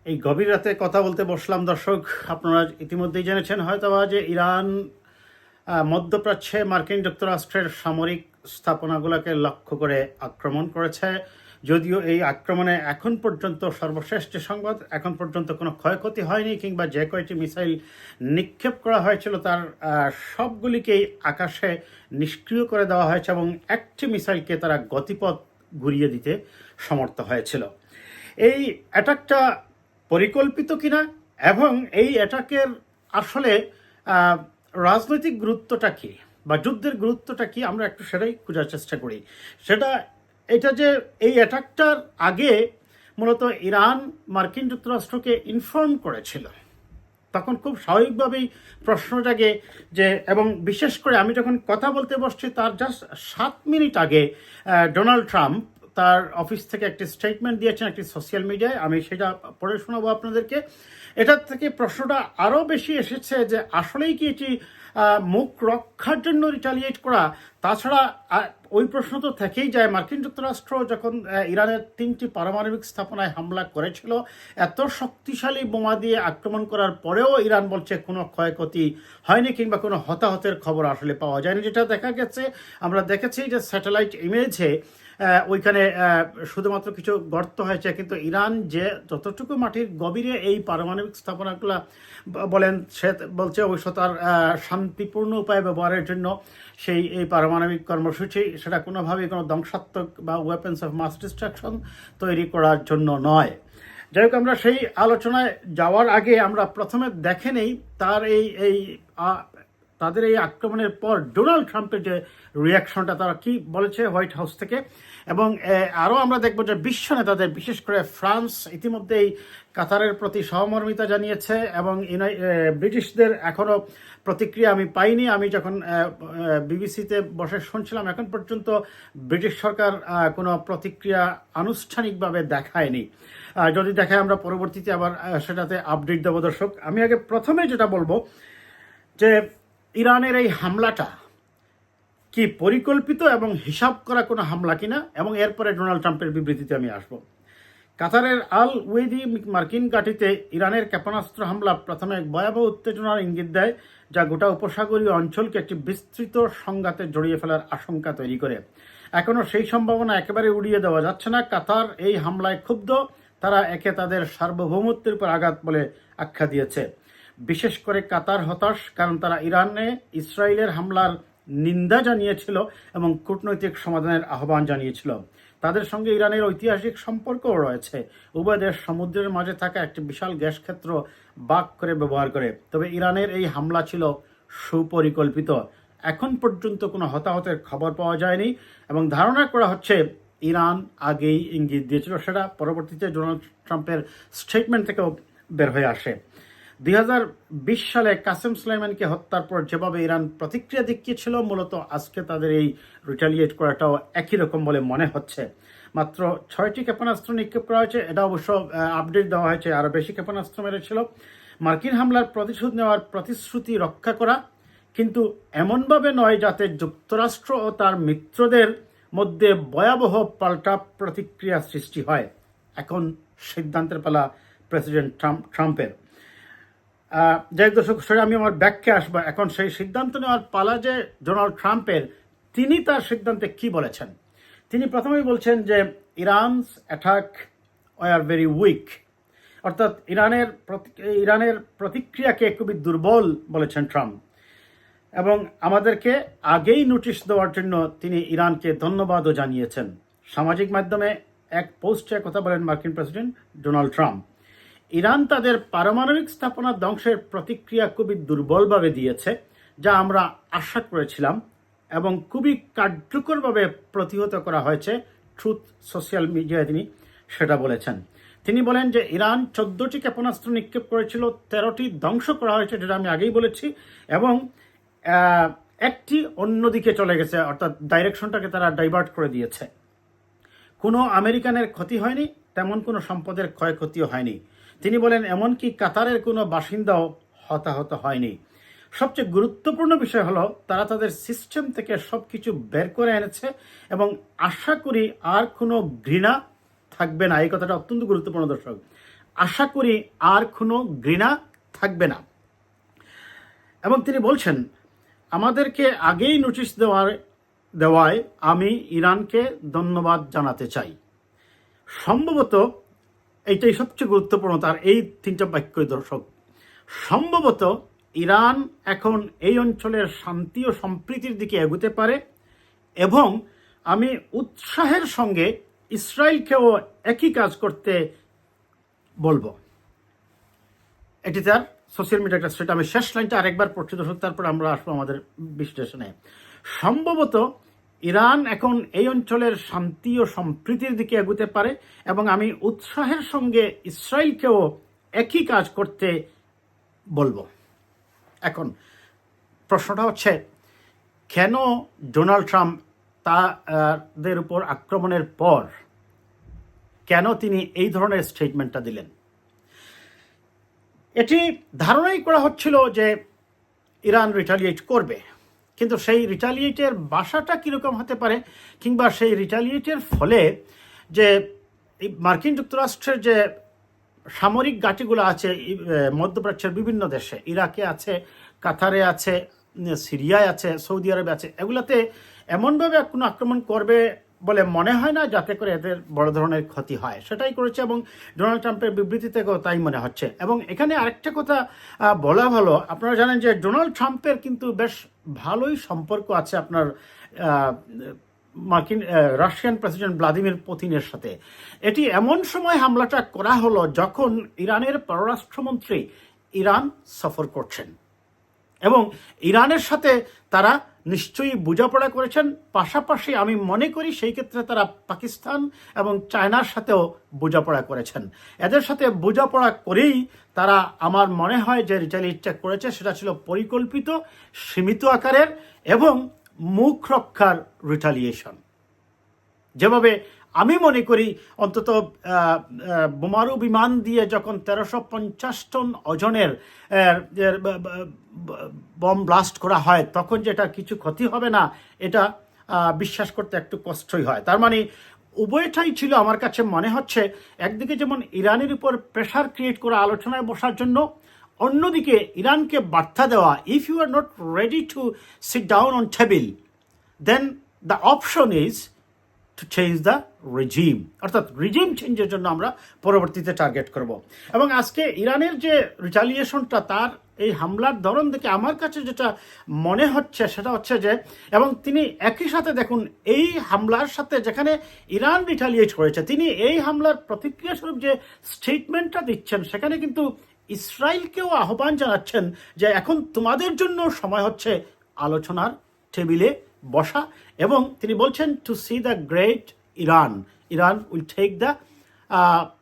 এই গভীর রাতে কথা বলতে বসলাম দর্শক। আপনারা ইতিমধ্যেই জেনেছেন হয়তোবা যে ইরান মধ্যপ্রাচ্যে মার্কিন যুক্তরাষ্ট্রের সামরিক স্থাপনাগুলোকে লক্ষ্য করে আক্রমণ করেছে। যদিও এই আক্রমণে এখন পর্যন্ত সর্বশেষ যে সংবাদ, এখন পর্যন্ত কোনো ক্ষয়ক্ষতি হয়নি, কিংবা যে কয়টি মিসাইল নিক্ষেপ করা হয়েছিল তার সবগুলিকেই আকাশে নিষ্ক্রিয় করে দেওয়া হয়েছে এবং একটি মিসাইলকে তারা গতিপথ ঘুরিয়ে দিতে সমর্থ হয়েছিল। এই অ্যাটাকটা পরিকল্পিত কিনা এবং এই অ্যাটাকের আসলে রাজনৈতিক গুরুত্বটা কি বা যুদ্ধের গুরুত্বটা কি, আমরা একটু সেটাই খোঁজার চেষ্টা করি। এটা যে এই অ্যাটাকটার আগে মূলত ইরান মার্কিন যুক্তরাষ্ট্রকে ইনফর্ম করেছিল, তখন খুব স্বাভাবিকভাবেই প্রশ্ন জাগে যে, এবং বিশেষ করে আমি যখন কথা বলতে বসছি তার জাস্ট 7 মিনিট আগে ডোনাল্ড ট্রাম্প তার অফিস থেকে একটি স্টেটমেন্ট দিয়েছেন একটি সোশ্যাল মিডিয়ায়। আমি সেটা পড়ে শোনাবো আপনাদেরকে। এটার থেকে প্রশ্নটা আরও বেশি এসেছে যে আসলেই কি এটি মুখ রক্ষার জন্য রিটালিয়েট করা? তাছাড়া ওই প্রশ্ন তো থেকেই যায়, মার্কিন যুক্তরাষ্ট্র যখন ইরানের 3টি পারমাণবিক স্থাপনায় হামলা করেছিল, এত শক্তিশালী বোমা দিয়ে আক্রমণ করার পরেও ইরান বলছে কোনো ক্ষয়ক্ষতি হয়নি কিংবা কোনো হতাহতের খবর আসলে পাওয়া যায়নি। যেটা দেখা গেছে, আমরা দেখেছি যে স্যাটেলাইট ইমেজে ওইখানে শুধুমাত্র কিছু গর্ত হয়েছে, কিন্তু ইরান যে যতটুকু মাটির গভীরে এই পারমাণবিক স্থাপনাগুলো বলেন, সে বলছে অবশ্য তার শান্তিপূর্ণ উপায়ে ব্যবহারের জন্য এই পারমাণবিক কর্মসূচি, সেটা কোনোভাবেই কোনো ধ্বংসাত্মক বা ওয়েপন্স অফ মাস ডিস্ট্রাকশন তৈরি করার জন্য নয়। যাই হোক, আমরা সেই আলোচনায় যাওয়ার আগে আমরা প্রথমে দেখে নেই তাদের এই আক্রমণের পর ডোনাল্ড ট্রাম্পের যে রিয়াকশনটা, তারা কি বলেছে হোয়াইট হাউস থেকে। এবং আরও আমরা দেখব যে বিশ্ব নেতাদের, বিশেষ করে ফ্রান্স ইতিমধ্যেই কাতারের প্রতি সহমর্মিতা জানিয়েছে এবং ব্রিটিশদের এখনও প্রতিক্রিয়া আমি পাইনি। আমি যখন বিবিসিতে বসে শুনছিলাম, এখন পর্যন্ত ব্রিটিশ সরকার কোনো প্রতিক্রিয়া আনুষ্ঠানিকভাবে দেখায়নি। যদি দেখায় আমরা পরবর্তীতে আবার সেটাতে আপডেট দেবো দর্শক। আমি আগে প্রথমে যেটা বলবো যে ইরানের এই হামলাটা কি পরিকল্পিত এবং হিসাব করা কোনো হামলা কিনা, এবং এরপরে ডোনাল্ড ট্রাম্পের বিবৃতিতে আমি আসব। কাতারের আল ওয়েদি মার্কিন ঘাঁটিতে ইরানের ক্ষেপণাস্ত্র হামলা প্রথমে এক ভয়াবহ উত্তেজনার ইঙ্গিত দেয়, যা গোটা উপসাগরীয় অঞ্চলকে একটি বিস্তৃত সংঘাতে জড়িয়ে ফেলার আশঙ্কা তৈরি করে। এখনও সেই সম্ভাবনা একেবারে উড়িয়ে দেওয়া যাচ্ছে না। কাতার এই হামলায় ক্ষুব্ধ, তারা একে তাদের সার্বভৌমত্বের উপর আঘাত বলে আখ্যা দিয়েছে। বিশেষ করে কাতার হতাশ, কারণ তারা ইরানে ইসরায়েলের হামলার নিন্দা জানিয়েছিল এবং কূটনৈতিক সমাধানের আহ্বান জানিয়েছিল। তাদের সঙ্গে ইরানের ঐতিহাসিক সম্পর্কও রয়েছে। উভয় দেশ সমুদ্রের মাঝে থাকা একটি বিশাল গ্যাস ক্ষেত্র বাঁক করে ব্যবহার করে। তবে ইরানের এই হামলা ছিল সুপরিকল্পিত। এখন পর্যন্ত কোনো হতাহতের খবর পাওয়া যায়নি এবং ধারণা করা হচ্ছে ইরান আগেই ইঙ্গিত দিয়েছিল। সেটা পরবর্তীতে ডোনাল্ড ট্রাম্পের স্টেটমেন্ট থেকেও বের হয়ে আসে। 2020 সালে কাসেম সুলাইমানকে হত্যার পর যেভাবে ইরান প্রতিক্রিয়া দেখিয়েছিল, মূলত আজকে তাদের এই রিটালিয়েট করাটাও একই রকম বলে মনে হচ্ছে। মাত্র 6টি ক্ষেপণাস্ত্র নিক্ষেপ করা হয়েছে, এটা অবশ্য আপডেট দেওয়া হয়েছে, আরও বেশি ক্ষেপণাস্ত্র মেরেছিল। মার্কিন হামলার প্রতিশোধ নেওয়ার প্রতিশ্রুতি রক্ষা করা, কিন্তু এমনভাবে নয় যাতে যুক্তরাষ্ট্র ও তার মিত্রদের মধ্যে ভয়াবহ পাল্টা প্রতিক্রিয়া সৃষ্টি হয়। এখন সিদ্ধান্তের পালা প্রেসিডেন্ট ট্রাম্পের। যাই দর্শক, সেটা আমি আমার ব্যাখ্যা আসবো। এখন সেই সিদ্ধান্ত নেওয়ার পালা যে ডোনাল্ড ট্রাম্পের, তিনি তার সিদ্ধান্তে কি বলেছেন। তিনি প্রথমেই বলছেন যে ইরানস অ্যাটাক ওয়ার ভেরি উইক, অর্থাৎ ইরানের প্রতিক্রিয়াকে খুবই দুর্বল বলেছেন ট্রাম্প, এবং আমাদেরকে আগেই নোটিশ দেওয়ার জন্য তিনি ইরানকে ধন্যবাদও জানিয়েছেন। সামাজিক মাধ্যমে এক পোস্টে কথা বলেন মার্কিন প্রেসিডেন্ট ডোনাল্ড ট্রাম্প। ইরান তাদের পারমাণবিক স্থাপনা ধ্বংসের প্রতিক্রিয়া খুবই দুর্বলভাবে দিয়েছে, যা আমরা আশা করেছিলাম, এবং খুবই কার্যকরভাবে প্রতিহত করা হয়েছে। ট্রুথ সোশ্যাল মিডিয়ায় তিনি সেটা বলেছেন। তিনি বলেন যে ইরান 14টি ক্ষেপণাস্ত্র নিক্ষেপ করেছিল, 13টি ধ্বংস করা হয়েছে, যেটা আমি আগেই বলেছি, এবং একটি অন্যদিকে চলে গেছে, অর্থাৎ ডাইরেকশনটাকে তারা ডাইভার্ট করে দিয়েছে। কোনো আমেরিকানের ক্ষতি হয়নি, তেমন কোনো সম্পদের ক্ষয়ক্ষতিও হয়নি। তিনি বলেন এমনকি কাতারের কোনো বাসিন্দাও হতাহত হয়নি। সবচেয়ে গুরুত্বপূর্ণ বিষয় হলো তারা তাদের সিস্টেম থেকে সবকিছু বের করে এনেছে এবং আশা করি আর কোনো ঘৃণা থাকবে না। এই কথাটা অত্যন্ত গুরুত্বপূর্ণ দর্শক। আশা করি আর কোনো ঘৃণা থাকবে না। এবং তিনি বলছেন, আমাদেরকে আগেই নোটিশ দেওয়ায় আমি ইরানকে ধন্যবাদ জানাতে চাই। সম্ভবত এইটাই সবচেয়ে গুরুত্বপূর্ণ, তার এই 3টা বাক্য দর্শক। সম্ভবত ইরান এখন এই অঞ্চলের শান্তি ও সম্প্রীতির দিকে এগোতে পারে এবং আমি উৎসাহের সঙ্গে ইসরায়েলকেও একই কাজ করতে বলবো। এটি তার সোশ্যাল মিডিয়া একটা স্টেট। আমি শেষ লাইনটা আরেকবার পড়ছি দর্শক, তারপর আমরা আসবো আমাদের বিশ্লেষণে। সম্ভবত ইরান এখন এই অঞ্চলের শান্তি ও সম্প্রীতির দিকে এগোতে পারে এবং আমি উৎসাহের সঙ্গে ইসরায়েলকেও একই কাজ করতে বলবো। এখন প্রশ্নটা হচ্ছে, কেন ডোনাল্ড ট্রাম্প তাদের উপর আক্রমণের পর কেন তিনি এই ধরনের স্টেটমেন্টটা দিলেন? এটি ধারণাই করা হচ্ছিল যে ইরান রিটালিয়েট করবে, কিন্তু সেই রিটালিয়েটের বাসাটা কীরকম হতে পারে, কিংবা সেই রিটালিয়েটের ফলে যে মার্কিন যুক্তরাষ্ট্রের যে সামরিক ঘাঁটিগুলো আছে মধ্যপ্রাচ্যের বিভিন্ন দেশে, ইরাকে আছে, কাতারে আছে, সিরিয়ায় আছে, সৌদি আরবে আছে, এগুলাতে এমনভাবে কোনো আক্রমণ করবে বলে মনে হয় না যাতে করে এদের বড় ধরনের ক্ষতি হয়। সেটাই করেছে এবং ডোনাল্ড ট্রাম্পের বিবৃতি থেকেও তাই মনে হচ্ছে। এবং এখানে আরেকটা কথা বলা ভালো, আপনারা জানেন যে ডোনাল্ড ট্রাম্পের কিন্তু বেশ ভালোই সম্পর্ক আছে আপনার রাশিয়ান প্রেসিডেন্ট ভ্লাদিমির পুতিনের সাথে। এটি এমন সময় হামলাটা করা হলো যখন ইরানের পররাষ্ট্রমন্ত্রী ইরান সফর করছেন এবং ইরানের সাথে তারা নিশ্চয়ই বোঝাপড়া করেছেন। পাশাপাশি আমি মনে করি সেই ক্ষেত্রে তারা পাকিস্তান এবং চায়নার সাথেও বোঝাপড়া করেছেন। এদের সাথে বোঝাপড়া করেই তারা, আমার মনে হয় যে রিটালিয়েটটা করেছে সেটা ছিল পরিকল্পিত, সীমিত আকারের এবং মুখ রক্ষার রিটালিয়েশন। যেভাবে আমি মনে করি অন্তত বোমারু বিমান দিয়ে যখন 1350 টন ওজনের বম ব্লাস্ট করা হয় তখন যেটা কিছু ক্ষতি হবে না, এটা বিশ্বাস করতে একটু কষ্টই হয়। তার মানে উভয়টাই ছিল আমার কাছে মনে হচ্ছে, একদিকে যেমন ইরানের উপর প্রেশার ক্রিয়েট করা আলোচনায় বসার জন্য, অন্যদিকে ইরানকে বার্তা দেওয়া, if you are not ready to sit down on table then the option is to change the regime, অর্থাৎ রিজিম চেঞ্জের জন্য আমরা পরবর্তীতে টার্গেট করব। এবং আজকে ইরানের যে রিটালিয়েশনটা, তার এই হামলার ধরন দেখে আমার কাছে যেটা মনে হচ্ছে সেটা হচ্ছে যে, এবং তিনি একই সাথে দেখুন এই হামলার সাথে যেখানে ইরান রিটালিয়েট করেছে, তিনি এই হামলার প্রতিক্রিয়াস্বরূপ যে স্টেটমেন্টটা দিচ্ছেন সেখানে কিন্তু ইসরায়েলকেও আহ্বান জানাচ্ছেন যে এখন তোমাদের জন্য সময় হচ্ছে আলোচনার টেবিলে বসা। এবং তিনি বলছেন to see the great Iran will take the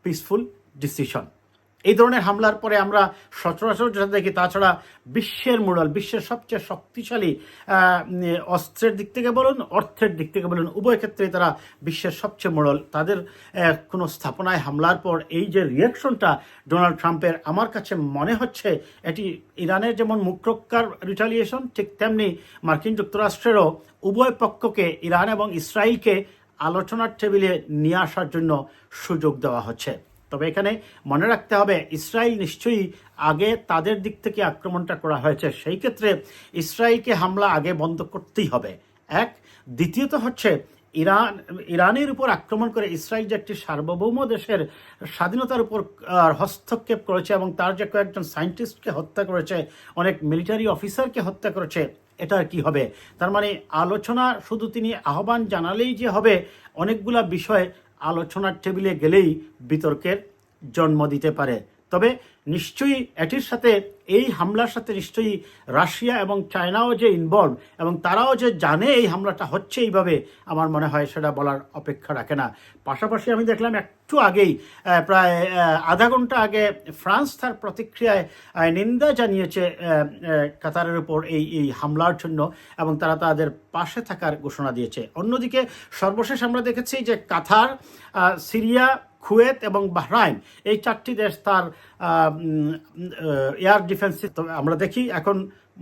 peaceful decision. এই ধরনের হামলার পরে আমরা সচরাচর যেটা দেখি, তাছাড়া বিশ্বের সবচেয়ে শক্তিশালী অস্ত্রের দিক থেকে বলুন, অর্থের দিক থেকে বলুন, উভয় ক্ষেত্রে তারা বিশ্বের সবচেয়ে মোড়ল। তাদের কোনো স্থাপনায় হামলার পর এই যে রিয়াকশনটা ডোনাল্ড ট্রাম্পের, আমার কাছে মনে হচ্ছে এটি ইরানের যেমন মুখ রক্ষার রিটালিয়েশন, ঠিক তেমনি মার্কিন যুক্তরাষ্ট্রেরও উভয় পক্ষকে, ইরান এবং ইসরায়েলকে আলোচনার টেবিলে নিয়ে আসার জন্য সুযোগ দেওয়া হচ্ছে। তবে এখানে মনে রাখতে হবে, ইসরায়েল নিশ্চয়ই আগে তাদের দিক থেকে আক্রমণটা করা হয়েছে, সেই ক্ষেত্রে ইসরায়েলকে হামলা আগে বন্ধ করতেই হবে। এক, দ্বিতীয়ত হচ্ছে ইরানের উপর আক্রমণ করে ইসরায়েল যে একটি সার্বভৌম দেশের স্বাধীনতার উপর হস্তক্ষেপ করেছে এবং তার যে কয়েকজন সায়েন্টিস্টকে হত্যা করেছে, অনেক মিলিটারি অফিসারকে হত্যা করেছে, এটার কি হবে? তার মানে আলোচনা শুধু তিনি আহ্বান জানালেই যে হবে, অনেকগুলা বিষয় আলোচনার টেবিলে গেলেই বিতর্কের জন্ম দিতে পারে। তবে নিশ্চয়ই এটির সাথে, এই হামলার সাথে নিশ্চয়ই রাশিয়া এবং চায়নাও যে ইনভলভ এবং তারাও যে জানে এই হামলাটা হচ্ছে এইভাবে, আমার মনে হয় সেটা বলার অপেক্ষা রাখে না। পাশাপাশি আমি দেখলাম একটু আগেই, প্রায় আধা ঘন্টা আগে, ফ্রান্স তার প্রতিক্রিয়ায় নিন্দা জানিয়েছে কাতারের উপর এই হামলার জন্য এবং তারা তাদের পাশে থাকার ঘোষণা দিয়েছে। অন্যদিকে সর্বশেষ আমরা দেখেছি যে কাতার, সিরিয়া, কুয়েত এবং বাহরাইন, এই 4টি দেশ তার এয়ার ডিফেন্স, আমরা দেখি এখন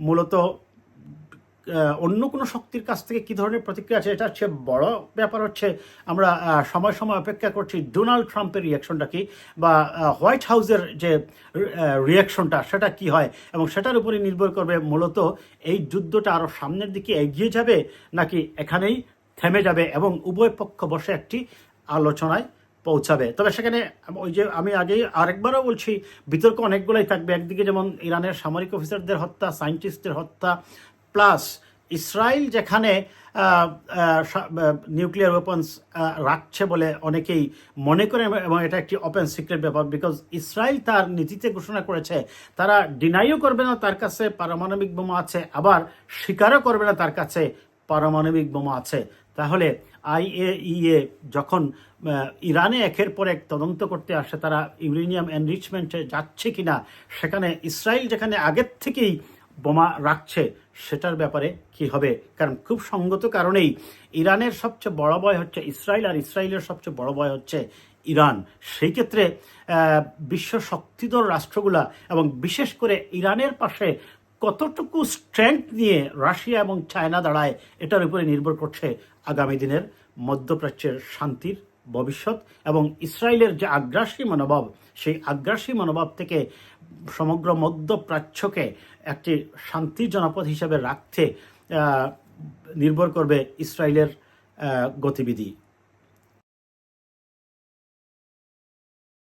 মূলত অন্য কোনো শক্তির কাছ থেকে কী ধরনের প্রতিক্রিয়া আছে, এটা হচ্ছে বড় ব্যাপার। হচ্ছে আমরা সময় সময় অপেক্ষা করছি ডোনাল্ড ট্রাম্পের রিয়াকশনটা কি, বা হোয়াইট হাউসের যে রিয়াকশনটা সেটা কি হয়, এবং সেটার উপরই নির্ভর করবে মূলত এই যুদ্ধটা আরও সামনের দিকে এগিয়ে যাবে নাকি এখানেই থেমে যাবে এবং উভয় পক্ষ বসে একটি আলোচনায় পৌঁছাবে। তবে সেখানে ওই যে আমি আগেই আরেকবারও বলছি, বিতর্ক অনেকগুলোই থাকবে। একদিকে যেমন ইরানের সামরিক অফিসারদের হত্যা, সায়েন্টিস্টদের হত্যা, প্লাস ইসরায়েল যেখানে নিউক্লিয়ার ওয়েপন্স রাখছে বলে অনেকেই মনে করে, এবং এটা একটি ওপেন সিক্রেট ব্যাপার, বিকজ ইসরায়েল তার নীতিতে ঘোষণা করেছে তারা ডিনাইও করবে না তার কাছে পারমাণবিক বোমা আছে, আবার স্বীকারও করবে না তার কাছে পারমাণবিক বোমা আছে। তাহলে IAEA যখন ইরানে একের পর এক তদন্ত করতে আসে তারা ইউরেনিয়াম এনরিচমেন্টে যাচ্ছে কিনা, সেখানে ইসরায়েল যেখানে আগের থেকেই বোমা রাখছে সেটার ব্যাপারে কি হবে? কারণ খুব সঙ্গত কারণেই ইরানের সবচেয়ে বড় ভয় হচ্ছে ইসরায়েল, আর ইসরায়েলের সবচেয়ে বড় ভয় হচ্ছে ইরান। সেই ক্ষেত্রে বিশ্ব শক্তিধর রাষ্ট্রগুলা এবং বিশেষ করে ইরানের পাশে কতটুকু স্ট্রেংথ নিয়ে রাশিয়া এবং চায়না দাঁড়ায়, এটার উপরে নির্ভর করছে আগামী দিনের মধ্যপ্রাচ্যের শান্তির ভবিষ্যৎ এবং ইসরায়েলের যে আগ্রাসী মনোভাব, সেই আগ্রাসী মনোভাব থেকে সমগ্র মধ্যপ্রাচ্যকে একটি শান্তির জনপদ হিসেবে রাখতে নির্ভর করবে ইসরায়েলের গতিবিধি।